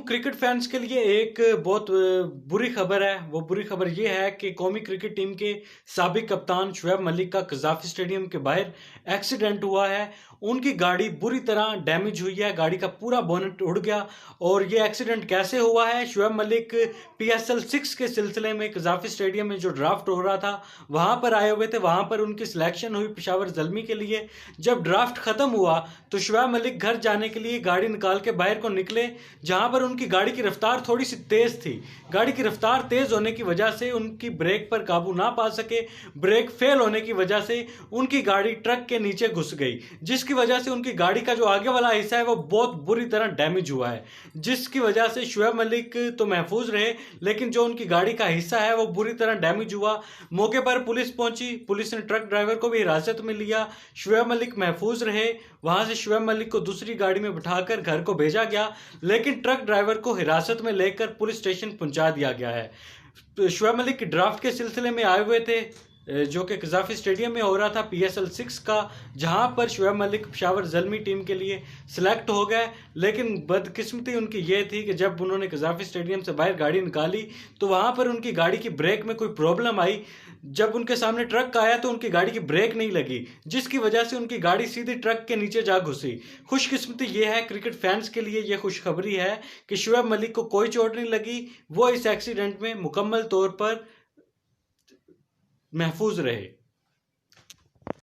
Cricket fans के लिए एक बहुत बुरी खबर है। वो बुरी खबर ये है कि कौमी क्रिकेट टीम के साबिक कप्तान शुएब मलिक का कज़ाफ़ी स्टेडियम के बाहर एक्सीडेंट हुआ है। उनकी गाड़ी बुरी तरह डैमेज हुई है, गाड़ी का पूरा बोनट उड़ गया। और ये एक्सीडेंट कैसे हुआ है? शुएब मलिक PSL 6 के सिलसिले में कज़ाफ़ी स्टेडियम में जो ड्राफ्ट हो रहा था वहाँ पर आए हुए थे। वहाँ पर उनकी सिलेक्शन हुई पेशावर ज़ल्मी के लिए। जब ड्राफ्ट ख़त्म हुआ तो शुएब मलिक घर जाने के लिए गाड़ी निकाल के बाहर को निकले, जहां पर उनकी गाड़ी की रफ्तार थोड़ी सी तेज थी। गाड़ी की रफ्तार तेज होने की वजह से उनकी ब्रेक पर काबू ना पा सके। ब्रेक फेल होने की वजह से उनकी गाड़ी ट्रक के नीचे घुस गई, जिसकी वजह से उनकी गाड़ी का जो आगे वाला हिस्सा है वो बहुत बुरी तरह डैमेज हुआ है। जिसकी वजह से शुएब मलिक तो महफूज रहे, लेकिन जो उनकी गाड़ी का हिस्सा है वो बुरी तरह डैमेज हुआ। मौके पर पुलिस पहुंची, पुलिस ने ट्रक ड्राइवर को भी हिरासत में लिया। शुएब मलिक महफूज रहे। वहां से शुएब मलिक को दूसरी गाड़ी में बिठाकर घर को भेजा गया, लेकिन ट्रक ड्राइवर को हिरासत में लेकर पुलिस स्टेशन पहुंचा दिया गया है। तो शुएब मलिक की ड्राफ्ट के सिलसिले में आए हुए थे, जो कि कज़ाफ़ी स्टेडियम में हो रहा था PSL 6 का, जहां पर शुएब मलिक पेशावर ज़ल्मी टीम के लिए सिलेक्ट हो गए। लेकिन बदकिस्मती उनकी ये थी कि जब उन्होंने कज़ाफ़ी स्टेडियम से बाहर गाड़ी निकाली तो वहां पर उनकी गाड़ी की ब्रेक में कोई प्रॉब्लम आई। जब उनके सामने ट्रक आया तो उनकी गाड़ी की ब्रेक नहीं लगी, जिसकी वजह से उनकी गाड़ी सीधी ट्रक के नीचे जा घुसी। खुशकिस्मती ये है क्रिकेट फैंस के लिए, ये खुशखबरी है कि शुएब मलिक को कोई चोट नहीं लगी। वो इस एक्सीडेंट में मुकम्मल तौर पर महफूज रहे।